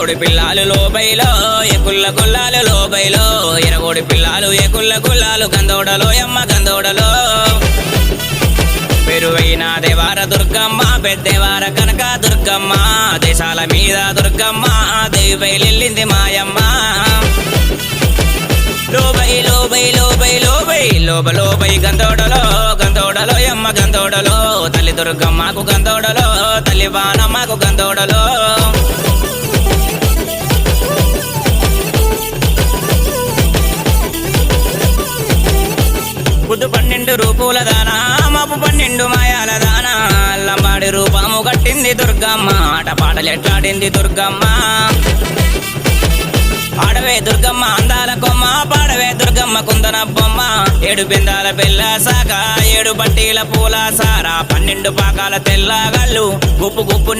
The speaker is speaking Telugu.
ఎరగోడి పిల్లాలు లోబైలో ఎకుల్ల కుల్లాలు లోబైలో ఎరగోడి పిల్లాలు ఎకుల్ల కుల్లాలు గందోడలో యమ్మ గందోడలో పెరువైన దేవార దుర్గమ్మ పెద్దవార కనక దుర్గమ్మ దేశాల మీద దుర్గమ్మ దేవి బయలెళ్ళింది మాయమ్మ లోబై లోబై లోబై లోబై లోబై గందోడలో గందోడలో యమ్మ గందోడలో తల్లి దుర్గమ్మకు గందోడలో తల్లి బాణమ్మకు గందోడలో బుద్ధు 12 రూపుల దానా మాపు 12 మాయాల దానా లంబాడి రూపము కట్టింది దుర్గమ్మ ఆట పాటలెట్లాడింది దుర్గమ్మ ఆడవే దుర్గమ్మ అందాల కొమ్మ పాడవే దుర్గమ్మ కుందన బొమ్మ 7 బిందాల పిల్ల సాక 7 బట్టీల పూల సారా 12 పాకాల తెల్లగళ్ళు గుప్పు గుప్పున్న